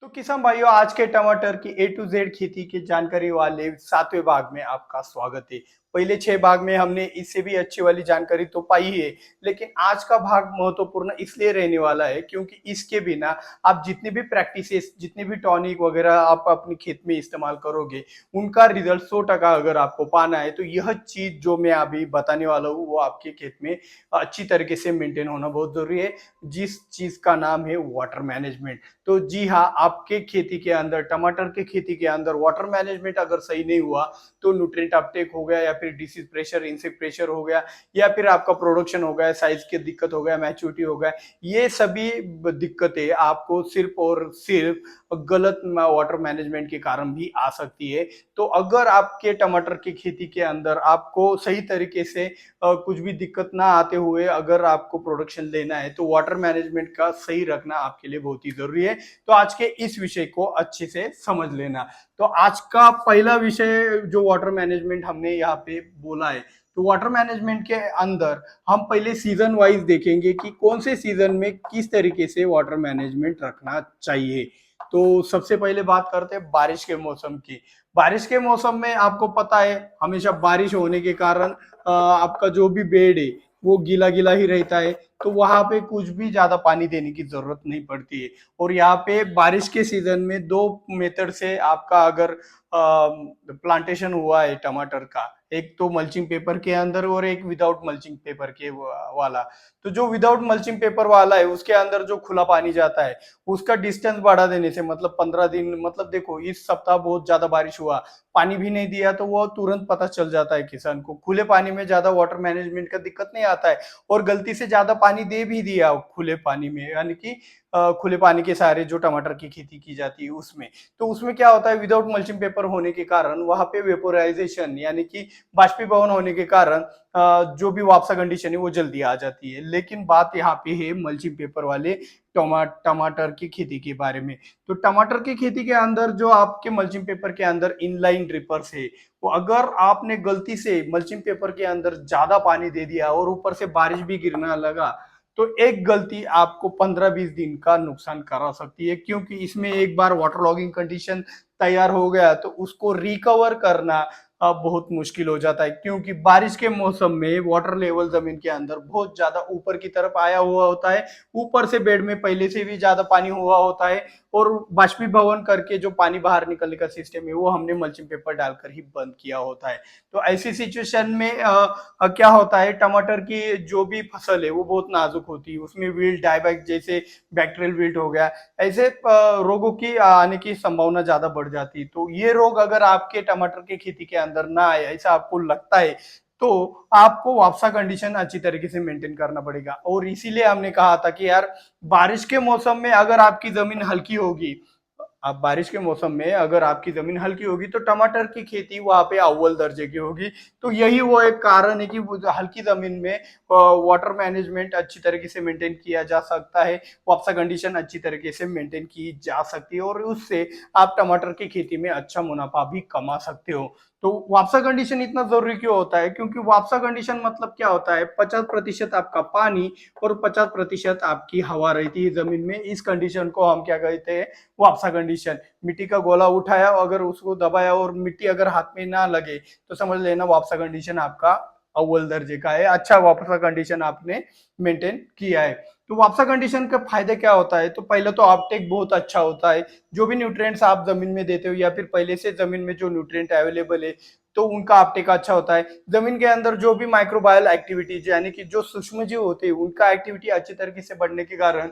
तो किसान भाइयों, आज के टमाटर की ए टू जेड खेती की जानकारी वाले 7वें भाग में आपका स्वागत है। पहले 6 भाग में हमने इससे भी अच्छी वाली जानकारी तो पाई है, लेकिन आज का भाग महत्वपूर्ण इसलिए रहने वाला है क्योंकि इसके बिना आप जितनी भी प्रैक्टिसेस, जितनी भी टॉनिक वगैरह आप अपनी खेत में इस्तेमाल करोगे, उनका रिजल्ट 100% अगर आपको पाना है तो यह चीज जो मैं अभी बताने वाला हूँ वो आपके खेत में अच्छी तरीके से मेंटेन होना बहुत जरूरी है, जिस चीज का नाम है वाटर मैनेजमेंट। तो जी हाँ, आपके खेती के अंदर, टमाटर के खेती के अंदर वाटर मैनेजमेंट अगर सही नहीं हुआ तो न्यूट्रिएंट अपटेक हो गया, या फिर डिसीज प्रेशर, इंसेक्ट प्रेशर हो गया, या फिर आपका प्रोडक्शन हो गया, साइज की दिक्कत हो गया, मैच्योरिटी हो गया, ये सभी दिक्कतें आपको सिर्फ और सिर्फ गलत वाटर मैनेजमेंट के कारण भी आ सकती है। तो अगर आपके टमाटर की खेती के अंदर आपको सही तरीके से कुछ भी दिक्कत ना आते हुए अगर आपको प्रोडक्शन लेना है तो वाटर मैनेजमेंट का सही रखना आपके लिए बहुत ही जरूरी है। तो आज के इस विषय को अच्छे से समझ लेना। तो आज का पहला विषय जो वाटर मैनेजमेंट हमने यहाँ पे बोला है, तो वाटर मैनेजमेंट के अंदर हम पहले सीजन वाइज देखेंगे कि कौन से सीजन में किस तरीके से वाटर मैनेजमेंट रखना चाहिए। तो सबसे पहले बात करते हैं बारिश के मौसम की। बारिश के मौसम में आपको पता है हमेशा बारिश होने के कारण आपका जो भी बेड है वो गीला गीला ही रहता है, तो वहां पे कुछ भी ज्यादा पानी देने की जरूरत नहीं पड़ती है। और यहाँ पे बारिश के सीजन में दो मेथड से आपका अगर प्लांटेशन हुआ है टमाटर का, एक तो मल्चिंग पेपर के अंदर और एक विदाउट मल्चिंग पेपर के वाला। तो जो विदाउट मल्चिंग पेपर वाला है उसके अंदर जो खुला पानी जाता है उसका डिस्टेंस बढ़ा देने से, मतलब 15 दिन, मतलब देखो इस सप्ताह बहुत ज्यादा बारिश हुआ, पानी भी नहीं दिया तो वो तुरंत पता चल जाता है किसान को। खुले पानी में ज्यादा वाटर मैनेजमेंट का दिक्कत नहीं आता है, और गलती से ज्यादा पानी दे भी दिया खुले पानी में, यानी कि खुले पानी के सहारे जो टमाटर की खेती की जाती है उसमें, तो उसमें क्या होता है विदाउट मल्चिंग पेपर होने के कारण वहां पे वेपोराइजेशन यानी कि बाष्पीभवन होने के कारण जो भी वापसा कंडीशन है वो जल्दी आ जाती है। लेकिन बात यहाँ पे है मल्चिंग पेपर वाले टमाटर की खेती के बारे में। तो टमाटर की खेती के अंदर जो आपके मल्चिंग पेपर के अंदर इनलाइन ड्रिपर्स है, वो अगर आपने गलती से मल्चिंग पेपर के अंदर ज्यादा पानी दे दिया और ऊपर से बारिश भी गिरना लगा, तो एक गलती आपको 15-20 दिन का नुकसान करा सकती है, क्योंकि इसमें एक बार वाटर लॉगिंग कंडीशन तैयार हो गया तो उसको रिकवर करना बहुत मुश्किल हो जाता है, क्योंकि बारिश के मौसम में वाटर लेवल जमीन के अंदर बहुत ज्यादा ऊपर की तरफ आया हुआ होता है, ऊपर से बेड में पहले से भी ज्यादा पानी हुआ होता है, और बाष्पीभवन करके जो पानी बाहर निकलने का सिस्टम है वो हमने मल्चिंग पेपर डालकर ही बंद किया होता है। तो ऐसी सिचुएशन में क्या होता है, टमाटर की जो भी फसल है वो बहुत नाजुक होती है, उसमें विल्ट, डायबैक जैसे बैक्टीरियल विल्ट हो गया, ऐसे रोगों की आने की संभावना ज्यादा बढ़ जाती है। तो ये रोग अगर आपके टमाटर की खेती के अंदर ना आए ऐसा आपको लगता है तो आपको वापसा कंडीशन अच्छी तरीके से मेंटेन करना पड़ेगा। और इसीलिए हमने कहा था कि यार बारिश के मौसम में अगर आपकी जमीन हल्की होगी, अब बारिश के मौसम में अगर आपकी जमीन हल्की होगी तो टमाटर की खेती वहां पे अव्वल दर्जे की होगी। तो यही वो एक कारण है कि हल्की जमीन में वाटर मैनेजमेंट अच्छी तरीके से मेंटेन किया जा सकता है, वापसा कंडीशन अच्छी तरीके से मेंटेन की जा सकती है, और उससे आप टमाटर की खेती में अच्छा मुनाफा भी कमा सकते हो। तो वापसा कंडीशन इतना जरूरी क्यों होता है, क्योंकि वापसा कंडीशन मतलब क्या होता है, 50% आपका पानी और 50% आपकी हवा रहती है जमीन में, इस कंडीशन को हम क्या कहते हैं, वापसा कंडीशन। मिट्टी का गोला उठाया, अगर उसको दबाया और मिट्टी अगर हाथ में ना लगे तो समझ लेना वापसा कंडीशन आपका अव्वल दर्जे का है, अच्छा वापसा कंडीशन आपने मेंटेन किया है। तो वापसा कंडीशन का फायदे क्या होता है, तो पहले तो अपटेक बहुत अच्छा होता है, जो भी न्यूट्रिएंट्स आप जमीन में देते हो या फिर पहले से जमीन में जो न्यूट्रिएंट अवेलेबल है तो उनका अपटेक अच्छा होता है। जमीन के अंदर जो भी माइक्रोबायल एक्टिविटीज यानी कि जो सूक्ष्म जीव होते हैं उनका एक्टिविटी अच्छी तरीके से बढ़ने के कारण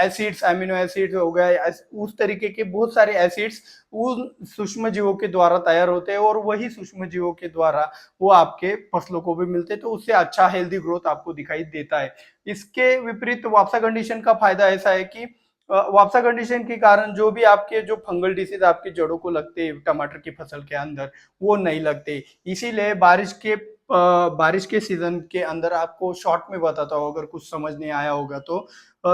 एसिड्स, अमीनो एसिड्स हो गए, उस तरीके के बहुत सारे एसिड्स उन सूक्ष्म जीवों के द्वारा तैयार होते हैं, और वही सूक्ष्म जीवों के द्वारा वो आपके फसलों को भी मिलते हैं, तो उससे अच्छा हेल्दी ग्रोथ आपको दिखाई देता है। इसके विपरीत वापसा कंडीशन का फायदा ऐसा है कि वापसा कंडीशन के कारण जो भी आपके जो फंगल डिसीज आपकी जड़ों को लगते हैं टमाटर की फसल के अंदर वो नहीं लगते। इसीलिए बारिश के सीजन के अंदर आपको शॉर्ट में बताता हूँ, अगर कुछ समझ नहीं आया होगा तो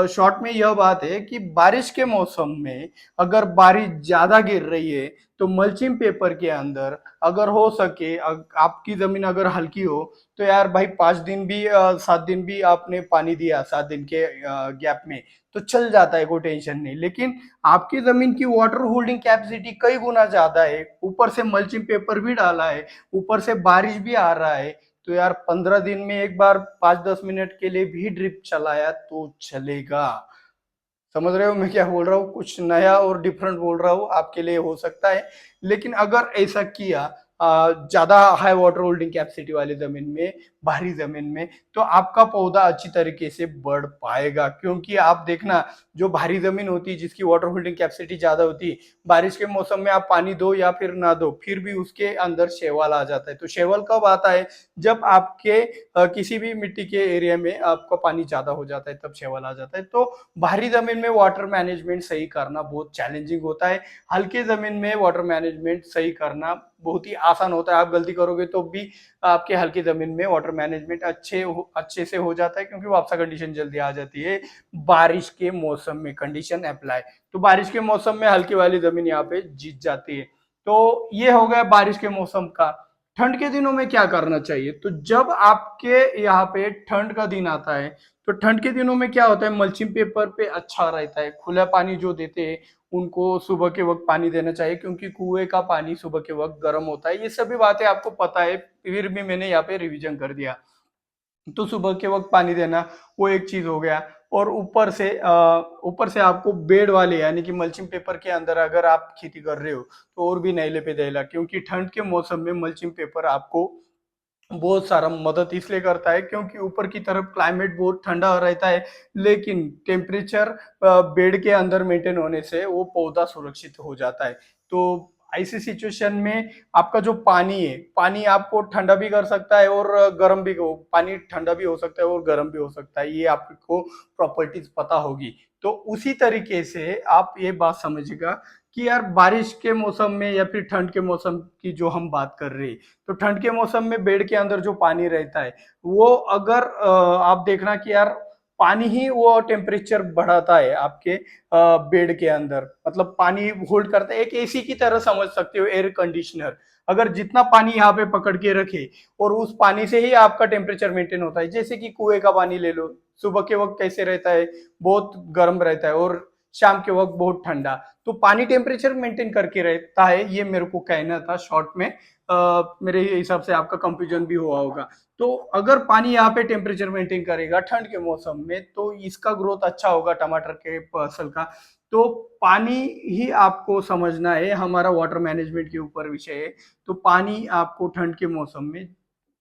शॉर्ट में यह बात है कि बारिश के मौसम में अगर बारिश ज्यादा गिर रही है तो मल्चिंग पेपर के अंदर अगर हो सके, आपकी जमीन अगर हल्की हो तो यार भाई 5 दिन भी 7 दिन भी आपने पानी दिया, 7 दिन के गैप में, तो चल जाता है, कोई टेंशन नहीं। लेकिन आपकी जमीन की वाटर होल्डिंग कैपेसिटी कई गुना ज्यादा है, ऊपर से मल्चिंग पेपर भी डाला है, ऊपर से बारिश भी आ रहा है, तो यार 15 दिन में एक बार 5-10 मिनट के लिए भी ड्रिप चलाया तो चलेगा। समझ रहे हो मैं क्या बोल रहा हूँ? कुछ नया और डिफरेंट बोल रहा हूँ, आपके लिए हो सकता है। लेकिन अगर ऐसा किया ज्यादा हाई वाटर होल्डिंग कैपेसिटी वाली जमीन में, भारी जमीन में, तो आपका पौधा अच्छी तरीके से बढ़ पाएगा। क्योंकि आप देखना, जो भारी जमीन होती है जिसकी वाटर होल्डिंग कैपेसिटी ज्यादा होती है, बारिश के मौसम में आप पानी दो या फिर ना दो, फिर भी उसके अंदर शैवाल आ जाता है। तो शैवाल कब आता है? जब आपके किसी भी मिट्टी के एरिया में आपका पानी ज्यादा हो जाता है, तब शैवाल आ जाता है। तो भारी जमीन में वाटर मैनेजमेंट सही करना बहुत चैलेंजिंग होता है, हल्के जमीन में वाटर मैनेजमेंट सही करना बहुत ही आसान होता है। आप गलती करोगे तो भी आपके हल्की जमीन में वाटर मैनेजमेंट अच्छे से हो जाता है, क्योंकि वापसा कंडीशन जल्दी आ जाती है बारिश के मौसम में। कंडीशन अप्लाई, तो बारिश के मौसम में हल्की वाली जमीन यहाँ पे जीत जाती है। तो ये हो गया बारिश के मौसम का। ठंड के दिनों में क्या करना चाहिए? तो जब आपके यहाँ पे ठंड का दिन आता है, तो ठंड के दिनों में क्या होता है, मल्चिंग पेपर पे अच्छा रहता है। खुला पानी जो देते हैं उनको सुबह के वक्त पानी देना चाहिए, क्योंकि कुएं का पानी सुबह के वक्त गर्म होता है। ये सभी बातें आपको पता है, फिर भी मैंने यहाँ पे रिवीजन कर दिया। तो सुबह के वक्त पानी देना, वो एक चीज हो गया। और ऊपर से आपको बेड वाले यानी कि मल्चिंग पेपर के अंदर अगर आप खेती कर रहे हो तो और भी नैले पे देला, क्योंकि ठंड के मौसम में मल्चिंग पेपर आपको बहुत सारा मदद इसलिए करता है क्योंकि ऊपर की तरफ क्लाइमेट बहुत ठंडा रहता है, लेकिन टेम्परेचर बेड के अंदर मेंटेन होने से वो पौधा सुरक्षित हो जाता है। तो ऐसी सिचुएशन में आपका जो पानी है, पानी आपको ठंडा भी कर सकता है और गर्म भी हो, पानी ठंडा भी हो सकता है और गर्म भी हो सकता है, ये आपको प्रॉपर्टीज पता होगी। तो उसी तरीके से आप ये बात समझिएगा कि यार बारिश के मौसम में या फिर ठंड के मौसम की जो हम बात कर रहे हैं, तो ठंड के मौसम में बेड के अंदर जो पानी रहता है, वो अगर आप देखना कि यार पानी ही वो टेम्परेचर बढ़ाता है आपके बेड के अंदर, मतलब पानी होल्ड करता है, एक एसी की तरह समझ सकते हो, एयर कंडीशनर। अगर जितना पानी यहाँ पे पकड़ के रखे और उस पानी से ही आपका टेम्परेचर मेंटेन होता है। जैसे कि कुएं का पानी ले लो, सुबह के वक्त कैसे रहता है, बहुत गर्म रहता है, और शाम के वक्त बहुत ठंडा। तो पानी टेम्परेचर मेंटेन करके रहता है, ये मेरे को कहना था शॉर्ट में। मेरे हिसाब से आपका कंफ्यूजन भी हुआ होगा। तो अगर पानी यहाँ पे टेम्परेचर मेंटेन करेगा ठंड के मौसम में, तो इसका ग्रोथ अच्छा होगा टमाटर के फसल का। तो पानी ही आपको समझना है, हमारा वाटर मैनेजमेंट के ऊपर विषय है। तो पानी आपको ठंड के मौसम में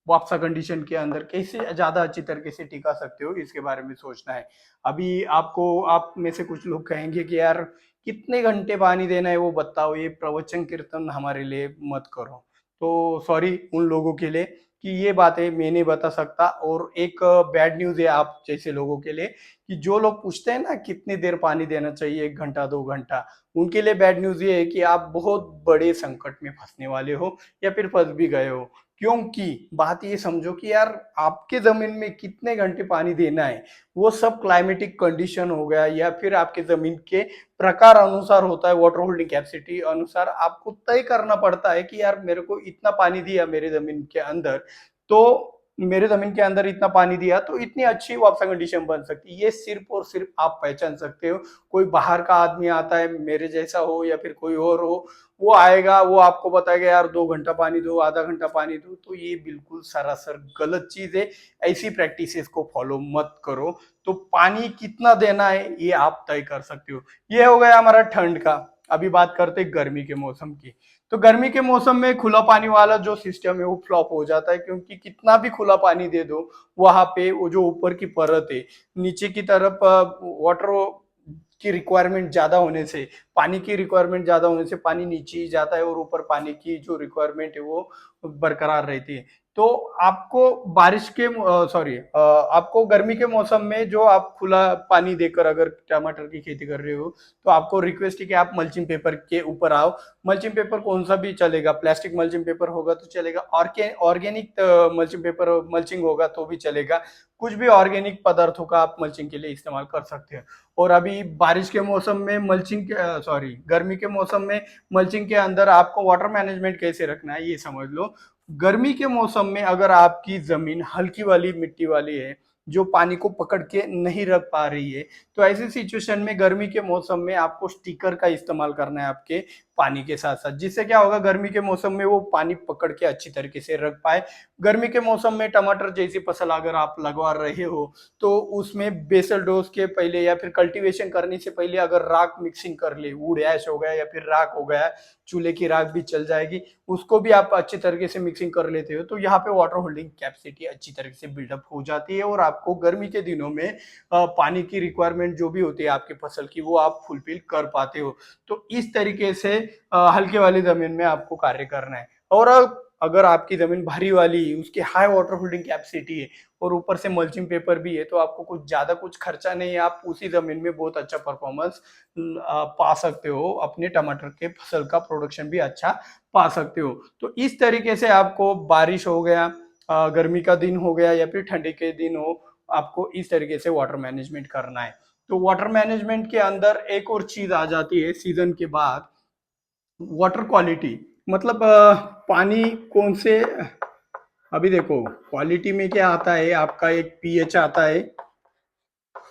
वापसा कंडीशन के अंदर कैसे ज्यादा अच्छी तरीके से टिका सकते हो, इसके बारे में सोचना है। अभी आपको, आप में से कुछ लोग कहेंगे कि यार कितने घंटे पानी देना है वो बताओ, ये प्रवचन कीर्तन हमारे लिए मत करो। तो सॉरी उन लोगों के लिए कि ये बातें मैं नहीं बता सकता। और एक बैड न्यूज है आप जैसे लोगों के लिए, कि जो लोग पूछते हैं ना कितनी देर पानी देना चाहिए, 1 घंटा 2 घंटा, उनके लिए बैड न्यूज ये है कि आप बहुत बड़े संकट में फंसने वाले हो या फिर फंस भी गए हो। क्योंकि बात ये समझो कि यार आपके जमीन में कितने घंटे पानी देना है, वो सब क्लाइमेटिक कंडीशन हो गया या फिर आपके जमीन के प्रकार अनुसार होता है, वाटर होल्डिंग कैपेसिटी अनुसार आपको तय करना पड़ता है कि यार मेरे को इतना पानी दिया मेरे जमीन के अंदर, तो मेरे जमीन के अंदर इतना पानी दिया तो इतनी अच्छी वापसा कंडीशन बन सकती है। ये सिर्फ और सिर्फ आप पहचान सकते हो। कोई बाहर का आदमी आता है, मेरे जैसा हो या फिर कोई और हो, वो आएगा, वो आपको बताएगा यार 2 घंटा पानी दो, आधा घंटा पानी दो, तो ये बिल्कुल सरासर गलत चीज है। ऐसी प्रैक्टिसेस को फॉलो मत करो। तो पानी कितना देना है ये आप तय कर सकते हो। ये हो गया हमारा ठंड का। अभी बात करते हैं गर्मी के मौसम की। तो गर्मी के मौसम में खुला पानी वाला जो सिस्टम है वो फ्लॉप हो जाता है, क्योंकि कितना भी खुला पानी दे दो, वहां पे वो जो ऊपर की परत है, नीचे की तरफ वाटर की रिक्वायरमेंट ज्यादा होने से, पानी की रिक्वायरमेंट ज्यादा होने से पानी नीचे ही जाता है और ऊपर पानी की जो रिक्वायरमेंट है वो बरकरार रहती है। तो आपको बारिश के सॉरी आपको गर्मी के मौसम में जो आप खुला पानी देकर अगर टमाटर की खेती कर रहे हो, तो आपको रिक्वेस्ट है कि आप मल्चिंग पेपर के ऊपर आओ। मल्चिंग पेपर कौन सा भी चलेगा, प्लास्टिक मल्चिंग पेपर होगा तो चलेगा, ऑर्गेनिक मल्चिंग पेपर मल्चिंग होगा तो भी चलेगा। कुछ भी ऑर्गेनिक पदार्थों का आप मल्चिंग के लिए इस्तेमाल कर सकते हैं। और अभी बारिश के मौसम में सॉरी गर्मी के मौसम में मल्चिंग के अंदर आपको वाटर मैनेजमेंट कैसे रखना है ये समझ लो। गर्मी के मौसम में अगर आपकी जमीन हल्की वाली मिट्टी वाली है, जो पानी को पकड़ के नहीं रख पा रही है, तो ऐसी सिचुएशन में गर्मी के मौसम में आपको स्टिकर का इस्तेमाल करना है आपके पानी के साथ साथ, जिससे क्या होगा गर्मी के मौसम में वो पानी पकड़ के अच्छी तरीके से रख पाए। गर्मी के मौसम में टमाटर जैसी फसल अगर आप लगवा रहे हो, तो उसमें बेसल डोज के पहले या फिर कल्टीवेशन करने से पहले अगर राख मिक्सिंग कर ले, वुड ऐश हो गया या फिर राख हो गया, चूल्हे की राख भी चल जाएगी, उसको भी आप अच्छी तरीके से मिक्सिंग कर लेते हो, तो यहाँ पे वाटर होल्डिंग कैपेसिटी अच्छी तरीके से बिल्डअप हो जाती है और आपको गर्मी के दिनों में पानी की रिक्वायरमेंट जो भी होती है आपकी फसल की, वो आप फुलफिल कर पाते हो। तो इस तरीके से हल्के वाली जमीन में आपको कार्य करना है। और अगर आपकी जमीन भारी वाली, उसकी हाई वाटर होल्डिंग कैपेसिटी है और ऊपर से मल्चिंग पेपर भी है, तो आपको कुछ ज्यादा कुछ खर्चा नहीं है, आप उसी जमीन में बहुत अच्छा परफॉर्मेंस पा सकते हो, अपने टमाटर के फसल का प्रोडक्शन भी अच्छा पा सकते हो। तो इस तरीके से आपको बारिश हो गया, गर्मी का दिन हो गया या फिर ठंडी के दिन हो, आपको इस तरीके से वाटर मैनेजमेंट करना है। तो वाटर मैनेजमेंट के अंदर एक और चीज आ जाती है सीजन के बाद, वाटर क्वालिटी। मतलब पानी कौन से, अभी देखो क्वालिटी में क्या आता है, आपका एक पीएच आता है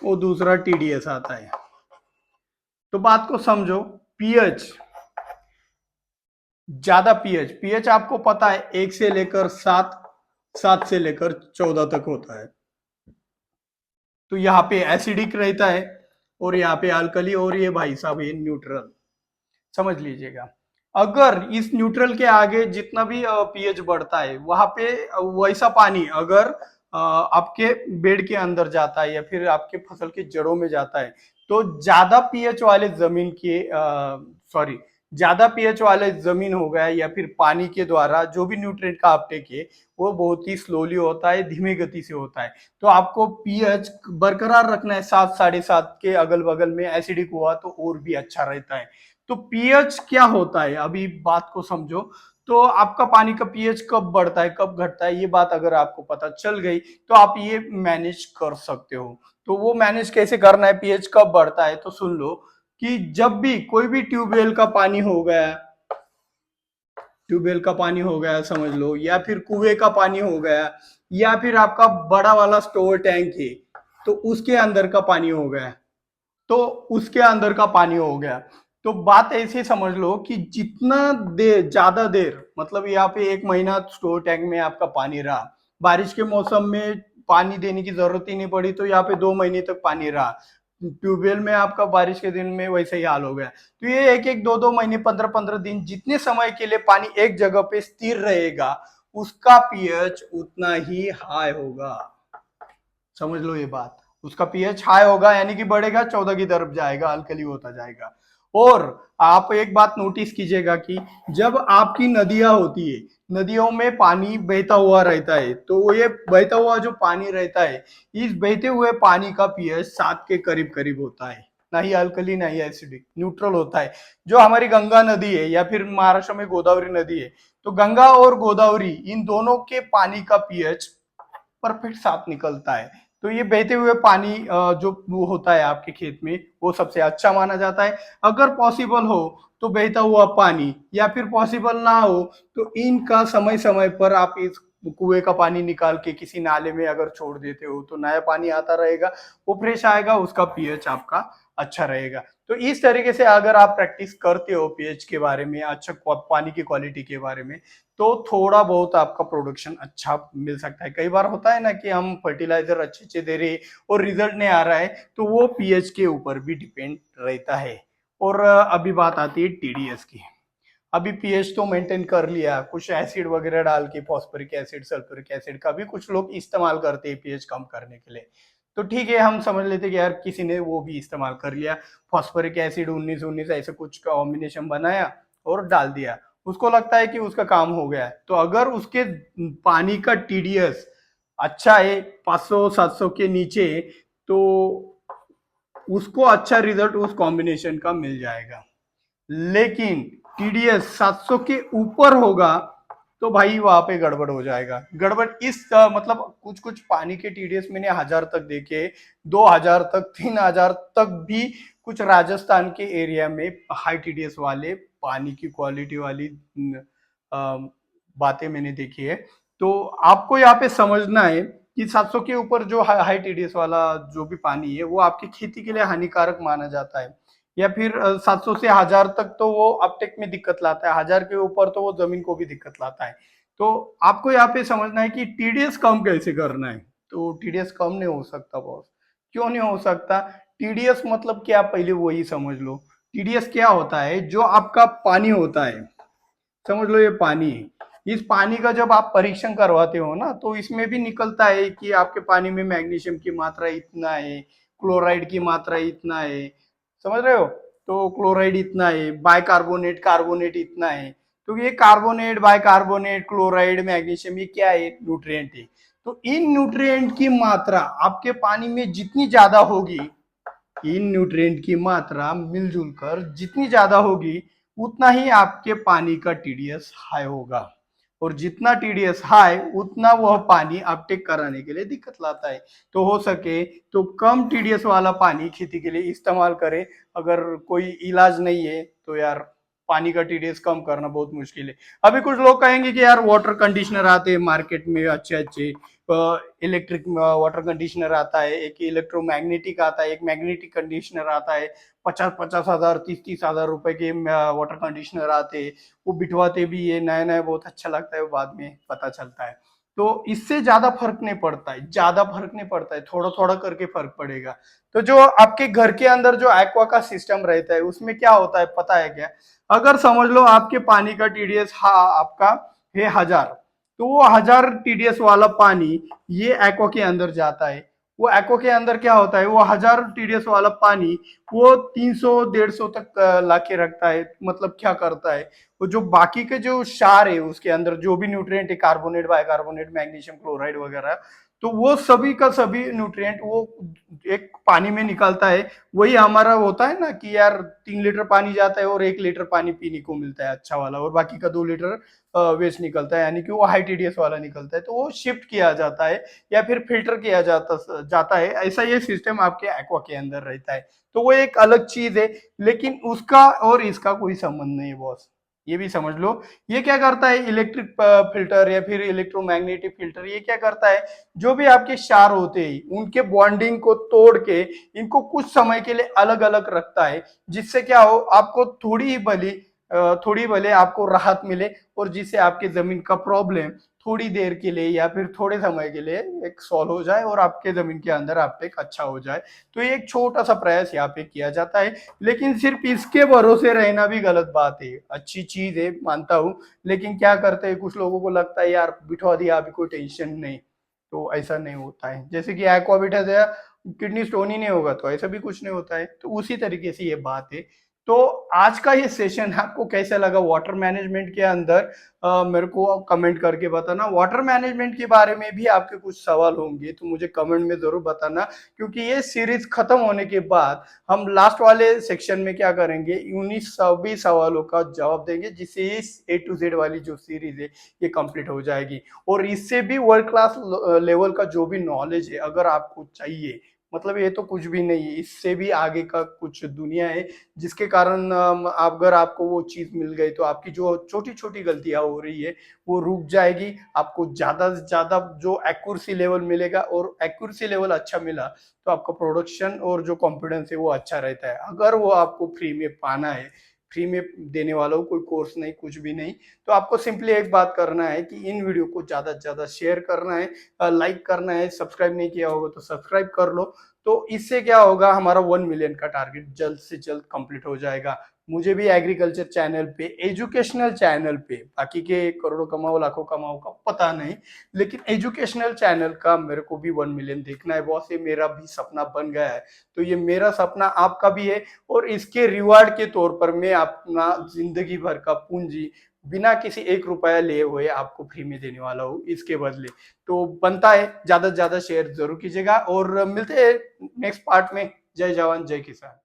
और दूसरा टीडीएस आता है। तो बात को समझो, पीएच, ज्यादा पीएच, पीएच आपको पता है 1 से लेकर 7, 7 से लेकर 14 तक होता है। तो यहाँ पे एसिडिक रहता है और यहाँ पे अल्कली, और ये भाई साहब ये न्यूट्रल, समझ लीजिएगा। अगर इस न्यूट्रल के आगे जितना भी पीएच बढ़ता है, वहां पे वैसा पानी अगर आपके बेड के अंदर जाता है या फिर आपके फसल की जड़ों में जाता है, तो ज्यादा पीएच वाले जमीन के सॉरी ज्यादा पीएच वाले जमीन हो गया या फिर पानी के द्वारा जो भी न्यूट्रिएंट का अपटेक है, वो बहुत ही स्लोली होता है, धीमी गति से होता है। तो आपको पीएच बरकरार रखना है, 7, 7.5 के अगल बगल में, एसिडिक हुआ तो और भी अच्छा रहता है। तो पीएच क्या होता है, अभी बात को समझो। तो आपका पानी का पीएच कब बढ़ता है कब घटता है, ये बात अगर आपको पता चल गई, तो आप ये मैनेज कर सकते हो। तो वो मैनेज कैसे करना है, पीएच कब बढ़ता है, तो सुन लो कि जब भी कोई भी ट्यूबवेल का पानी हो गया, ट्यूबवेल का पानी हो गया समझ लो, या फिर कुएं का पानी हो गया, या फिर आपका बड़ा वाला स्टोर टैंक है तो उसके अंदर का पानी हो गया, तो उसके अंदर का पानी हो गया। तो बात ऐसे समझ लो कि जितना देर, ज्यादा देर, मतलब यहाँ पे 1 महीना स्टोर टैंक में आपका पानी रहा, बारिश के मौसम में पानी देने की जरूरत ही नहीं पड़ी, तो यहाँ पे 2 महीने तक पानी रहा। ट्यूबवेल में आपका बारिश के दिन में वैसे ही हाल हो गया। तो ये 1-1, 2-2 महीने, 15-15 दिन, जितने समय के लिए पानी एक जगह पे स्थिर रहेगा, उसका पीएच उतना ही हाई होगा। समझ लो ये बात, उसका पीएच हाई होगा यानी कि बढ़ेगा, 14 की तरफ जाएगा, अल्कली होता जाएगा। और आप एक बात नोटिस कीजिएगा कि जब आपकी नदियां होती है, नदियों में पानी बहता हुआ रहता है, तो ये बहता हुआ जो पानी रहता है, इस बहते हुए पानी का पीएच 7 के करीब करीब होता है, ना ही अल्कली ना ही एसिडिक, न्यूट्रल होता है। जो हमारी गंगा नदी है या फिर महाराष्ट्र में गोदावरी नदी है, तो गंगा और गोदावरी इन दोनों के पानी का पीएच परफेक्ट साफ निकलता है। तो ये बहते हुए पानी जो वो होता है आपके खेत में, वो सबसे अच्छा माना जाता है। अगर पॉसिबल हो तो बहता हुआ पानी, या फिर पॉसिबल ना हो तो इनका समय समय पर आप इस कुएं का पानी निकाल के किसी नाले में अगर छोड़ देते हो, तो नया पानी आता रहेगा, वो फ्रेश आएगा, उसका पीएच आपका अच्छा रहेगा। तो इस तरीके से अगर आप प्रैक्टिस करते हो पीएच के बारे में, अच्छा पानी की क्वालिटी के बारे में, तो थोड़ा बहुत आपका प्रोडक्शन अच्छा मिल सकता है। कई बार होता है ना कि हम फर्टिलाइजर अच्छे अच्छे दे रहे और रिजल्ट नहीं आ रहा है, तो वो पीएच के ऊपर भी डिपेंड रहता है। और अभी बात आती है टीडीएस की। अभी पीएच तो मेंटेन कर लिया, कुछ एसिड वगैरह डाल के, फॉस्फोरिक एसिड, सल्फ्यूरिक एसिड का भी कुछ लोग इस्तेमाल करते हैं पीएच कम करने के लिए। तो ठीक है, हम समझ लेते कि यार किसी ने वो भी इस्तेमाल कर लिया, फॉस्फोरिक एसिड 19-19 ऐसे कुछ कॉम्बिनेशन बनाया और डाल दिया, उसको लगता है कि उसका काम हो गया है। तो अगर उसके पानी का टीडीएस अच्छा है 500-700 के नीचे, तो उसको अच्छा रिजल्ट उस कॉम्बिनेशन का मिल जाएगा। लेकिन टीडीएस 700 के ऊपर होगा तो भाई वहां पे गड़बड़ हो जाएगा। गड़बड़ इस मतलब कुछ कुछ पानी के टीडीएस मैंने 1000 तक देखे, 2000 तक, 3000 तक भी कुछ राजस्थान के एरिया में हाई टीडीएस वाले पानी की क्वालिटी वाली बातें मैंने देखी है। तो आपको यहाँ पे समझना है कि 700 के ऊपर जो हाई टीडीएस वाला जो भी पानी है वो आपकी खेती के लिए हानिकारक माना जाता है। या फिर 700 से 1000 तक तो वो अपटेक में दिक्कत लाता है, 1000 के ऊपर तो वो जमीन को भी दिक्कत लाता है। तो आपको यहाँ पे समझना है कि टीडीएस कम कैसे करना है। तो टीडीएस कम नहीं हो सकता बॉस। क्यों नहीं हो सकता? टीडीएस मतलब क्या, पहले वही समझ लो। टीडीएस क्या होता है? जो आपका पानी होता है, समझ लो ये पानी है। इस पानी का जब आप परीक्षण करवाते हो ना, तो इसमें भी निकलता है कि आपके पानी में मैग्नीशियम की मात्रा इतना है, क्लोराइड की मात्रा इतना है, समझ रहे हो? तो क्लोराइड इतना है, बाइकार्बोनेट कार्बोनेट इतना है। तो ये कार्बोनेट, बाइकार्बोनेट, क्लोराइड, मैग्नीशियम, ये क्या है? न्यूट्रिएंट है। तो इन न्यूट्रिएंट की मात्रा आपके पानी में जितनी ज्यादा होगी, इन न्यूट्रिएंट की मात्रा मिलजुल कर जितनी ज्यादा होगी, उतना ही आपके पानी का टीडीएस हाई होगा। और जितना टीडीएस हाई, उतना वह पानी अपटेक कराने के लिए दिक्कत लाता है। तो हो सके तो कम टीडीएस वाला पानी खेती के लिए इस्तेमाल करें। अगर कोई इलाज नहीं है तो यार पानी का टीडीएस कम करना बहुत मुश्किल है। अभी कुछ लोग कहेंगे कि यार वाटर कंडीशनर आते हैं मार्केट में अच्छे अच्छे, इलेक्ट्रिक वाटर कंडीशनर आता है, एक इलेक्ट्रोमैग्नेटिक आता है, एक मैग्नेटिक कंडीशनर आता है। 50-50 हजार, 30-30 हजार रुपए के वाटर कंडीशनर आते हैं। वो बिठवाते भी है नया नया, बहुत अच्छा लगता है, वो बाद में पता चलता है। तो इससे ज्यादा फर्क नहीं पड़ता है, ज्यादा फर्क नहीं पड़ता है, थोड़ा थोड़ा करके फर्क पड़ेगा। तो जो आपके घर के अंदर जो एक्वा का सिस्टम रहता है, उसमें क्या होता है पता है क्या? अगर समझ लो आपके पानी का टीडीएस आपका है 1000, तो वो 1000 टीडीएस वाला पानी ये एक्वा के अंदर जाता है। वो एक्वा के अंदर क्या होता है? वो 1000 टीडीएस वाला पानी वो 300-150 तक ला के रखता है। मतलब क्या करता है? वो जो बाकी के जो क्षार है उसके अंदर, जो भी न्यूट्रिएंट है, कार्बोनेट, बाइकार्बोनेट, मैग्नीशियम क्लोराइड वगैरह, तो वो सभी का सभी न्यूट्रिएंट वो एक पानी में निकलता है। वही हमारा होता है ना कि यार 3 लीटर पानी जाता है और 1 लीटर पानी पीने को मिलता है अच्छा वाला, और बाकी का 2 लीटर वेस्ट निकलता है, यानी कि वो हाई टीडीएस वाला निकलता है। तो वो शिफ्ट किया जाता है या फिर फिल्टर किया जाता है। ऐसा ये सिस्टम आपके एक्वा के अंदर रहता है। तो वो एक अलग चीज है, लेकिन उसका और इसका कोई संबंध नहीं है बॉस। ये भी समझ लो। ये क्या करता है? इलेक्ट्रिक फिल्टर या फिर इलेक्ट्रोमैग्नेटिक फिल्टर, ये क्या करता है? जो भी आपके क्षार होते हैं उनके बॉन्डिंग को तोड़ के इनको कुछ समय के लिए अलग अलग रखता है, जिससे क्या हो, आपको थोड़ी भले आपको राहत मिले, और जिससे आपके जमीन का प्रॉब्लम थोड़ी देर के लिए या फिर थोड़े समय के लिए एक सॉल्व हो जाए और आपके जमीन के अंदर अपटेक अच्छा हो जाए। तो ये एक छोटा सा प्रयास यहाँ पे किया जाता है। लेकिन सिर्फ इसके भरोसे रहना भी गलत बात है। अच्छी चीज है, मानता हूँ, लेकिन क्या करते हैं, कुछ लोगों को लगता है यार बिठवा दिया अभी कोई टेंशन नहीं। तो ऐसा नहीं होता है। जैसे कि एक्वा बिठा दिया, किडनी स्टोन ही नहीं होगा, तो ऐसा भी कुछ नहीं होता है। तो उसी तरीके से ये बात है। तो आज का ये सेशन आपको कैसा लगा वाटर मैनेजमेंट के अंदर? मेरे को कमेंट करके बताना। वाटर मैनेजमेंट के बारे में भी आपके कुछ सवाल होंगे तो मुझे कमेंट में जरूर बताना, क्योंकि ये सीरीज खत्म होने के बाद हम लास्ट वाले सेक्शन में क्या करेंगे, उन्हीं सभी सवालों का जवाब देंगे, जिससे इस A to Z वाली जो सीरीज है ये कंप्लीट हो जाएगी। और इससे भी वर्ल्ड क्लास लेवल का जो भी नॉलेज है अगर आपको चाहिए, मतलब ये तो कुछ भी नहीं है, इससे भी आगे का कुछ दुनिया है, जिसके कारण अगर आपको वो चीज मिल गई तो आपकी जो छोटी छोटी गलतियां हो रही है वो रुक जाएगी। आपको ज्यादा से ज्यादा जो एक्यूरेसी लेवल मिलेगा, और एक्यूरेसी लेवल अच्छा मिला तो आपका प्रोडक्शन और जो कॉन्फिडेंस है वो अच्छा रहता है। अगर वो आपको फ्री में पाना है, फ्री में देने वाला हो, कोई कोर्स नहीं, कुछ भी नहीं, तो आपको सिंपली एक बात करना है कि इन वीडियो को ज्यादा से ज्यादा शेयर करना है, लाइक करना है, सब्सक्राइब नहीं किया होगा तो सब्सक्राइब कर लो। तो इससे क्या होगा, हमारा 1 मिलियन का टारगेट जल्द से जल्द कंप्लीट हो जाएगा। मुझे भी एग्रीकल्चर चैनल पे, एजुकेशनल चैनल पे, बाकी के करोड़ों कमाओ लाखों कमाओ का पता नहीं, लेकिन एजुकेशनल चैनल का मेरे को भी 1 मिलियन देखना है बॉस। ये मेरा भी सपना बन गया है। तो ये मेरा सपना आपका भी है, और इसके रिवार्ड के तौर पर मैं अपना जिंदगी भर का पूंजी बिना किसी 1 रुपया लिए हुए आपको फ्री में देने वाला हूँ इसके बदले। तो बनता है ज़्यादा से ज़्यादा शेयर ज़रूर कीजिएगा और मिलते हैं नेक्स्ट पार्ट में। जय जवान, जय किसान।